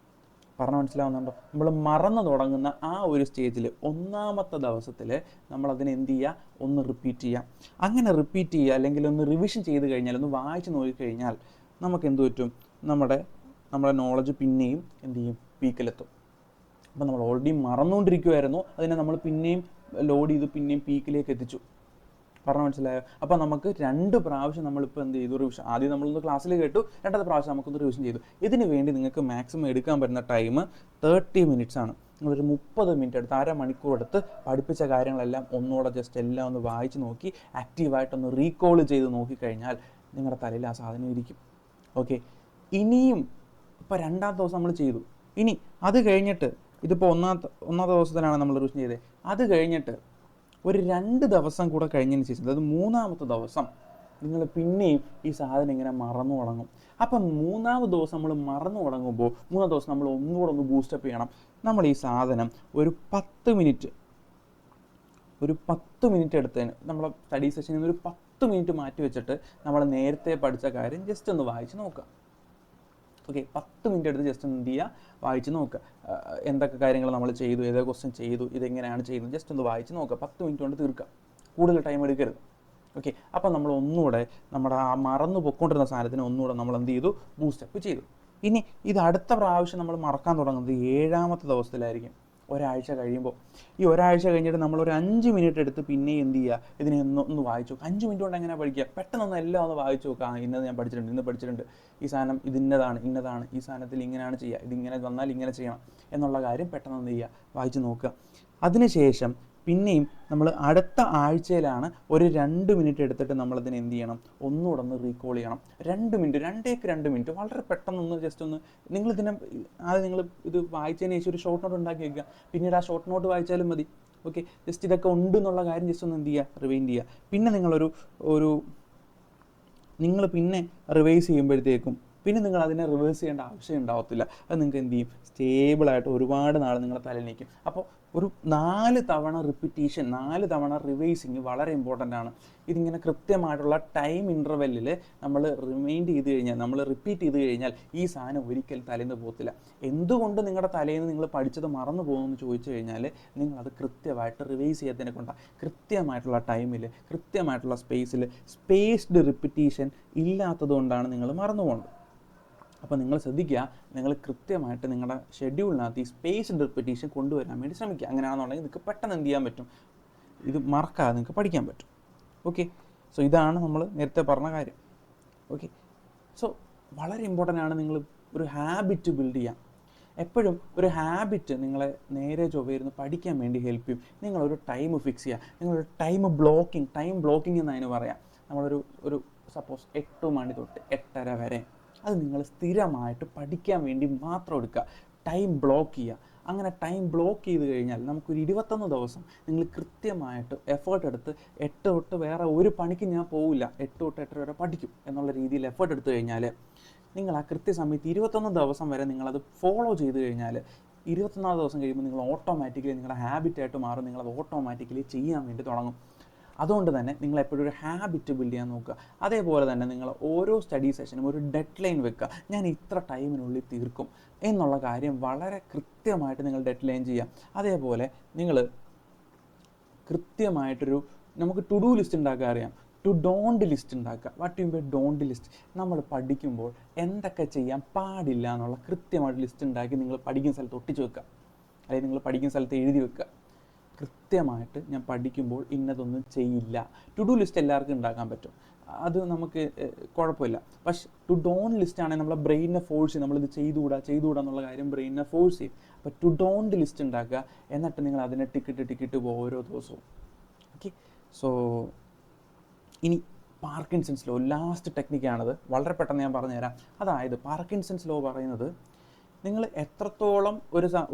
പറഞ്ഞ മനസ്സിലാവുന്നുണ്ടോ? നമ്മൾ മറന്നു തുടങ്ങുന്ന ആ ഒരു സ്റ്റേജിൽ ഒന്നാമത്തെ ദിവസത്തിൽ നമ്മളതിനെ എന്ത് ചെയ്യുക, ഒന്ന് റിപ്പീറ്റ് ചെയ്യുക. അങ്ങനെ റിപ്പീറ്റ് ചെയ്യുക അല്ലെങ്കിൽ ഒന്ന് റിവിഷൻ ചെയ്ത് കഴിഞ്ഞാൽ, ഒന്ന് വായിച്ച് നോക്കിക്കഴിഞ്ഞാൽ നമുക്ക് എന്ത് പറ്റും, നമ്മുടെ നോളജ് പിന്നെയും എന്ത് ചെയ്യും, പീക്കിലെത്തും. അപ്പോൾ നമ്മൾ ഓൾറെഡി മറന്നുകൊണ്ടിരിക്കുമായിരുന്നു, അതിനെ നമ്മൾ പിന്നെയും ലോഡ് ചെയ്ത് പിന്നെയും പീക്കിലേക്ക് എത്തിച്ചു. പറഞ്ഞ മനസ്സിലായോ? അപ്പോൾ നമുക്ക് 2 പ്രാവശ്യം നമ്മളിപ്പോൾ എന്ത് ചെയ്തു, റിവിഷൻ. ആദ്യം നമ്മളൊന്ന് ക്ലാസ്സിൽ കേട്ടു, രണ്ടാമത്തെ പ്രാവശ്യം നമുക്കൊന്ന് റിവിഷൻ ചെയ്തു. ഇതിന് വേണ്ടി നിങ്ങൾക്ക് മാക്സിമം എടുക്കാൻ പറ്റുന്ന ടൈം 30 മിനിറ്റ്സ് ആണ്. നിങ്ങളൊരു 30 മിനിറ്റ് എടുത്ത്, അരമണിക്കൂർ എടുത്ത് പഠിപ്പിച്ച കാര്യങ്ങളെല്ലാം ഒന്നുകൂടെ ജസ്റ്റ് എല്ലാം ഒന്ന് വായിച്ച് നോക്കി ആക്റ്റീവായിട്ടൊന്ന് റീകോൾ ചെയ്ത് നോക്കിക്കഴിഞ്ഞാൽ നിങ്ങളുടെ തലയിൽ ആ സാധനം ഇരിക്കും. ഓക്കെ, ഇനിയും ഇപ്പോൾ 2ാമത്തെ ദിവസം നമ്മൾ ചെയ്തു, ഇനി അത് കഴിഞ്ഞിട്ട് ഇതിപ്പോൾ ഒന്നാമത്തെ ദിവസത്തിലാണ് നമ്മൾ റിവിഷൻ ചെയ്തത്, അത് കഴിഞ്ഞിട്ട് ഒരു 2 ദിവസം കൂടെ കഴിഞ്ഞതിന് ശേഷം, അതായത് 3ാമത്തെ ദിവസം നിങ്ങൾ പിന്നെയും ഈ സാധനം ഇങ്ങനെ മറന്നു തുടങ്ങും. അപ്പം 3ാമത്തെ ദിവസം നമ്മൾ മറന്നു തുടങ്ങുമ്പോൾ 3ാം ദിവസം നമ്മൾ ഒന്നുകൂടെ ഒന്ന് ബൂസ്റ്റപ്പ് ചെയ്യണം. നമ്മൾ ഈ സാധനം ഒരു 10 മിനിറ്റ് എടുത്തതിന്, നമ്മളെ സ്റ്റഡി സെഷനിൽ നിന്ന് ഒരു 10 മിനിറ്റ് മാറ്റി വെച്ചിട്ട് നമ്മൾ നേരത്തെ പഠിച്ച കാര്യം ജസ്റ്റ് ഒന്ന് വായിച്ച് നോക്കുക. ഓക്കെ, 10 മിനിറ്റ് എടുത്ത് ജസ്റ്റ് എന്ത് ചെയ്യുക, വായിച്ച് നോക്കുക. എന്തൊക്കെ കാര്യങ്ങൾ നമ്മൾ ചെയ്തു, ഏതൊക്കെ ക്വസ്റ്റ്യൻ ചെയ്തു, ഇതെങ്ങനെയാണ് ചെയ്യുന്നത്, ജസ്റ്റ് ഒന്ന് വായിച്ച് നോക്കുക. 10 മിനിറ്റ് കൊണ്ട് തീർക്കുക, കൂടുതൽ ടൈം എടുക്കരുത്. ഓക്കെ, അപ്പോൾ നമ്മൾ ഒന്നുകൂടെ നമ്മുടെ ആ മറന്നു പൊയ്ക്കൊണ്ടിരുന്ന സാധനത്തിന് ഒന്നുകൂടെ നമ്മൾ എന്ത് ചെയ്തു, ബൂസ്റ്റപ്പ് ചെയ്തു. ഇനി ഇത് അടുത്ത പ്രാവശ്യം നമ്മൾ മറക്കാൻ തുടങ്ങുന്നത് 7ാമത്തെ ദിവസത്തിലായിരിക്കും, ഒരാഴ്ച കഴിയുമ്പോൾ. ഈ ഒരാഴ്ച കഴിഞ്ഞിട്ട് നമ്മളൊരു 5 മിനിറ്റ് എടുത്ത് പിന്നെ എന്ത് ചെയ്യുക, ഇതിനെ ഒന്ന് വായിച്ചു നോക്കുക. 5 മിനിറ്റ് കൊണ്ട് എങ്ങനെ പഠിക്കുക, പെട്ടെന്നൊന്ന് എല്ലാം ഒന്ന് വായിച്ചു നോക്കുക. ഇന്നത് ഞാൻ പഠിച്ചിട്ടുണ്ട്, ഇന്ന് പഠിച്ചിട്ടുണ്ട്, ഈ സാധനം ഇന്നതാണ്, ഈ സാധനത്തിൽ ഇങ്ങനെയാണ് ചെയ്യുക, ഇതിങ്ങനെ വന്നാൽ ഇങ്ങനെ ചെയ്യണം എന്നുള്ള കാര്യം പെട്ടെന്ന് എന്ത് ചെയ്യുക, വായിച്ച് നോക്കുക. അതിനുശേഷം പിന്നെയും നമ്മൾ അടുത്ത ആഴ്ചയിലാണ് ഒരു 2 മിനിറ്റ് എടുത്തിട്ട് നമ്മളതിന് എന്ത് ചെയ്യണം, ഒന്നുകൂടെ ഒന്ന് റീകോൾ ചെയ്യണം. 2 മിനിറ്റ് വളരെ പെട്ടെന്നൊന്ന് ജസ്റ്റ് ഒന്ന് നിങ്ങളിതിനെ ആദ്യം നിങ്ങൾ ഇത് വായിച്ചതിന് ശേഷം ഒരു ഷോർട്ട് നോട്ട് ഉണ്ടാക്കി വയ്ക്കുക. പിന്നീട് ആ ഷോർട്ട് നോട്ട് വായിച്ചാലും മതി. ഓക്കെ, ജസ്റ്റ് ഇതൊക്കെ ഉണ്ട് എന്നുള്ള കാര്യം ജസ്റ്റ് ഒന്ന് എന്ത് ചെയ്യുക, റിവൈൻഡ് ചെയ്യുക. പിന്നെ നിങ്ങൾ പിന്നെ റിവൈസ് ചെയ്യുമ്പോഴത്തേക്കും പിന്നെ നിങ്ങൾ അതിനെ റിവേഴ്സ് ചെയ്യേണ്ട ആവശ്യം ഉണ്ടാവത്തില്ല. അത് നിങ്ങൾക്ക് എന്ത് ചെയ്യും, സ്റ്റേബിളായിട്ട് ഒരുപാട് നാൾ നിങ്ങളുടെ തലയിൽ നിൽക്കും. അപ്പോൾ ഒരു 4 തവണ റിപ്പീറ്റേഷൻ, 4 തവണ റിവൈസിങ് വളരെ ഇമ്പോർട്ടൻ്റ് ആണ്. ഇതിങ്ങനെ കൃത്യമായിട്ടുള്ള ടൈം ഇൻ്റർവെല്ലിൽ നമ്മൾ റിപ്പീറ്റ് ചെയ്ത് കഴിഞ്ഞാൽ ഈ സാധനം ഒരിക്കലും തലേന്ന് പോകത്തില്ല. എന്തുകൊണ്ട് നിങ്ങളുടെ തലേന്ന് നിങ്ങൾ പഠിച്ചത് മറന്നു പോകുമെന്ന് ചോദിച്ചു കഴിഞ്ഞാൽ നിങ്ങളത് കൃത്യമായിട്ട് റിവൈസ് ചെയ്യാത്തതിനെ കൊണ്ടാണ്. കൃത്യമായിട്ടുള്ള ടൈമിൽ, കൃത്യമായിട്ടുള്ള സ്പേസ്ഡ് റിപ്പീറ്റേഷൻ ഇല്ലാത്തത് കൊണ്ടാണ് നിങ്ങൾ മറന്നു പോകുന്നത്. അപ്പോൾ നിങ്ങൾ ശ്രദ്ധിക്കുക, നിങ്ങൾ കൃത്യമായിട്ട് നിങ്ങളുടെ ഷെഡ്യൂളിനകത്ത് ഈ സ്പേസ്ഡ് റിപ്പീറ്റേഷൻ കൊണ്ടുവരാൻ വേണ്ടി ശ്രമിക്കുക. അങ്ങനെയാണെന്നുണ്ടെങ്കിൽ നിങ്ങൾക്ക് പെട്ടെന്ന് എന്ത് ചെയ്യാൻ പറ്റും, ഇത് മറക്കാതെ നിങ്ങൾക്ക് പഠിക്കാൻ പറ്റും. ഓക്കെ, സോ ഇതാണ് നമ്മൾ നേരത്തെ പറഞ്ഞ കാര്യം. ഓക്കെ, സോ വളരെ ഇമ്പോർട്ടൻ്റ് ആണ് നിങ്ങൾ ഒരു ഹാബിറ്റ് ബിൽഡ് ചെയ്യാം. എപ്പോഴും ഒരു ഹാബിറ്റ് നിങ്ങളെ നേരെ ചൊവ്വയിരുന്ന് പഠിക്കാൻ വേണ്ടി ഹെൽപ്പ് ചെയ്യും. നിങ്ങളൊരു ടൈം ഫിക്സ് ചെയ്യുക. നിങ്ങളൊരു ടൈം ബ്ലോക്കിംഗ് എന്നതിന് പറയാം. നമ്മളൊരു സപ്പോസ് 8 മണി തൊട്ട് 8:30 വരെ അത് നിങ്ങൾ സ്ഥിരമായിട്ട് പഠിക്കാൻ വേണ്ടി മാത്രം എടുക്കുക. ടൈം ബ്ലോക്ക് ചെയ്യുക. അങ്ങനെ ടൈം ബ്ലോക്ക് ചെയ്ത് കഴിഞ്ഞാൽ നമുക്കൊരു 21 ദിവസം നിങ്ങൾ കൃത്യമായിട്ട് എഫേർട്ട് എടുത്ത് 8 തൊട്ട് വേറെ ഒരു പണിക്ക് ഞാൻ പോവില്ല, 8 തൊട്ട് 8:30 വരെ പഠിക്കും എന്നുള്ള രീതിയിൽ എഫേർട്ട് എടുത്തു കഴിഞ്ഞാൽ നിങ്ങൾ ആ കൃത്യസമയത്ത് 21 ദിവസം വരെ നിങ്ങളത് ഫോളോ ചെയ്ത് കഴിഞ്ഞാൽ 21 ദിവസം കഴിയുമ്പോൾ നിങ്ങൾ ഓട്ടോമാറ്റിക്കലി നിങ്ങളുടെ ഹാബിറ്റായിട്ട് മാറും. നിങ്ങളത് ഓട്ടോമാറ്റിക്കലി ചെയ്യാൻ വേണ്ടി തുടങ്ങും. അതുകൊണ്ട് തന്നെ നിങ്ങൾ എപ്പോഴും ഒരു ഹാബിറ്റ് ബിൽഡ് ചെയ്യാൻ നോക്കുക. അതേപോലെ തന്നെ നിങ്ങൾ ഓരോ സ്റ്റഡി സെഷനും ഒരു ഡെഡ് ലൈൻ വെക്കുക. ഞാൻ ഇത്ര ടൈമിനുള്ളിൽ തീർക്കും എന്നുള്ള കാര്യം വളരെ കൃത്യമായിട്ട് നിങ്ങൾ ഡെഡ് ലൈൻ ചെയ്യുക. അതേപോലെ നിങ്ങൾ കൃത്യമായിട്ടൊരു നമുക്ക് ടു ഡു ലിസ്റ്റ് ഉണ്ടാക്കാൻ അറിയാം, ടു ഡോണ്ട് ലിസ്റ്റ് ഉണ്ടാക്കുക. What you by don't list? നമ്മൾ പഠിക്കുമ്പോൾ എന്തൊക്കെ ചെയ്യാൻ പാടില്ല എന്നുള്ള കൃത്യമായിട്ട് ലിസ്റ്റ് ഉണ്ടാക്കി നിങ്ങൾ പഠിക്കുന്ന സ്ഥലത്ത് ഒട്ടിച്ച് വെക്കുക, അല്ലെങ്കിൽ നിങ്ങൾ പഠിക്കുന്ന സ്ഥലത്ത് എഴുതി വെക്കുക. കൃത്യമായിട്ട് ഞാൻ പഠിക്കുമ്പോൾ ഇന്നതൊന്നും ചെയ്യില്ല. ടു ഡു ലിസ്റ്റ് എല്ലാവർക്കും ഉണ്ടാക്കാൻ പറ്റും, അത് നമുക്ക് കുഴപ്പമില്ല. പക്ഷെ ടു ഡോൺ ലിസ്റ്റ് ആണെങ്കിൽ നമ്മളെ ബ്രെയിനിനെ ഫോഴ്സ് ചെയ്യും, നമ്മളിത് ചെയ്തുകൂടാ എന്നുള്ള കാര്യം ബ്രെയിനിനെ ഫോഴ്സ് ചെയ്യും. അപ്പോൾ ടു ഡോണ്ട് ലിസ്റ്റ് ഉണ്ടാക്കുക, എന്നിട്ട് നിങ്ങൾ അതിനെ ടിക്കറ്റ് ഓരോ ദിവസവും. ഓക്കെ, സോ ഇനി പാർക്കിൻസൺസ് ലോ ലാസ്റ്റ് ടെക്നിക്കാണത്. വളരെ പെട്ടെന്ന് ഞാൻ പറഞ്ഞുതരാം. അതായത് പാർക്കിൻസൺസ് ലോ പറയുന്നത് നിങ്ങൾ എത്രത്തോളം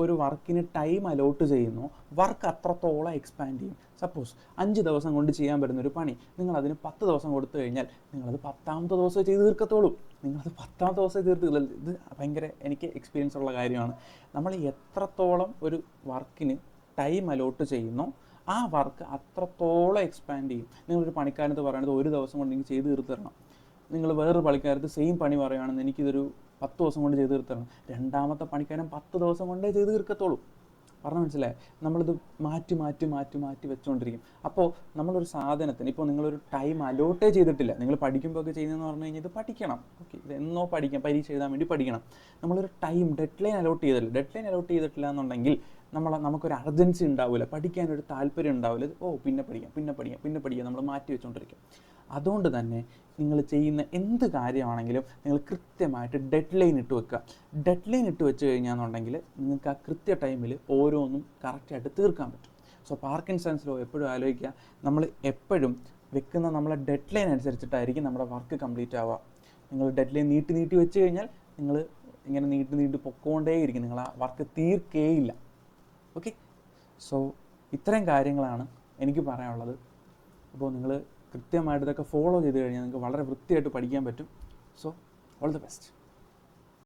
ഒരു വർക്കിന് ടൈം അലോട്ട് ചെയ്യുന്നു, വർക്ക് അത്രത്തോളം എക്സ്പാൻഡ് ചെയ്യും. സപ്പോസ് 5 ദിവസം കൊണ്ട് ചെയ്യാൻ പറ്റുന്നൊരു പണി നിങ്ങളതിന് 10 ദിവസം കൊടുത്തു കഴിഞ്ഞാൽ നിങ്ങളത് 10ാമത്തെ ദിവസം ചെയ്ത് തീർക്കത്തുള്ളൂ. നിങ്ങളത് 10ാമത്തെ ദിവസം തീർത്തില്ല. ഇത് ഭയങ്കര എനിക്ക് എക്സ്പീരിയൻസ് ഉള്ള കാര്യമാണ്. നമ്മൾ എത്രത്തോളം ഒരു വർക്കിന് ടൈം അലോട്ട് ചെയ്യുന്നു ആ വർക്ക് അത്രത്തോളം എക്സ്പാൻഡ് ചെയ്യും. നിങ്ങളൊരു പണിക്കാരത്ത് പറയുന്നത് 1 ദിവസം കൊണ്ട് എനിക്ക് ചെയ്ത് തീർത്ത് തരണം. നിങ്ങൾ വേറൊരു പണിക്കാരത്ത് സെയിം പണി പറയുകയാണെന്ന് എനിക്കിതൊരു 10 ദിവസം കൊണ്ട് ചെയ്ത് തീർത്തണം. രണ്ടാമത്തെ പണിക്കാരൻ 10 ദിവസം കൊണ്ടേ ചെയ്ത് തീർക്കത്തുള്ളൂ. പറഞ്ഞാൽ മനസ്സിലായി? നമ്മളിത് മാറ്റി മാറ്റി മാറ്റി മാറ്റി വെച്ചുകൊണ്ടിരിക്കും. അപ്പോൾ നമ്മളൊരു സാധനത്തിന് ഇപ്പോൾ നിങ്ങളൊരു ടൈം അലോട്ടേ ചെയ്തിട്ടില്ല. നിങ്ങൾ പഠിക്കുമ്പോൾ ഒക്കെ ചെയ്യുന്നതെന്ന് പറഞ്ഞു കഴിഞ്ഞാൽ ഇത് പഠിക്കണം, ഓക്കെ, ഇത് എന്നോ പഠിക്കാം, പരീക്ഷ എഴുതാൻ വേണ്ടി പഠിക്കണം. നമ്മളൊരു ടൈം ഡെഡ് ലൈൻ അലോട്ട് ചെയ്തിട്ടില്ല. ഡെഡ് ലൈൻ അലോട്ട് ചെയ്തിട്ടില്ല എന്നുണ്ടെങ്കിൽ നമുക്കൊരു അർജൻസി ഉണ്ടാവില്ല, പഠിക്കാനൊരു താല്പര്യം ഉണ്ടാവില്ല. പിന്നെ പഠിക്കാം നമ്മൾ മാറ്റി വെച്ചുകൊണ്ടിരിക്കും. അതുകൊണ്ട് തന്നെ നിങ്ങൾ ചെയ്യുന്ന എന്ത് കാര്യമാണെങ്കിലും നിങ്ങൾ കൃത്യമായിട്ട് ഡെഡ് ലൈൻ ഇട്ട് വെക്കുക. ഡെഡ് ലൈൻ ഇട്ട് വെച്ച് കഴിഞ്ഞാണെന്നുണ്ടെങ്കിൽ നിങ്ങൾക്ക് ആ കൃത്യ ടൈമിൽ ഓരോന്നും കറക്റ്റായിട്ട് തീർക്കാൻ പറ്റും. സോ പാർക്കിൻസൺസ് ലോ എപ്പോഴും ആലോചിക്കുക, നമ്മൾ എപ്പോഴും വെക്കുന്ന നമ്മളെ ഡെഡ് ലൈൻ അനുസരിച്ചിട്ടായിരിക്കും നമ്മുടെ വർക്ക് കംപ്ലീറ്റ് ആവുക. നിങ്ങൾ ഡെഡ് ലൈൻ നീട്ടി വെച്ച് കഴിഞ്ഞാൽ നിങ്ങൾ ഇങ്ങനെ നീട്ടി പൊക്കോണ്ടേയിരിക്കും, നിങ്ങൾ ആ വർക്ക് തീർക്കേയില്ല. ഓക്കെ, സോ ഇത്രയും കാര്യങ്ങളാണ് എനിക്ക് പറയാനുള്ളത്. അപ്പോൾ നിങ്ങൾ കൃത്യമായിട്ട് ഇതൊക്കെ ഫോളോ ചെയ്ത് കഴിഞ്ഞാൽ നിങ്ങൾക്ക് വളരെ വൃത്തിയായിട്ട് പഠിക്കാൻ പറ്റും. So all the best.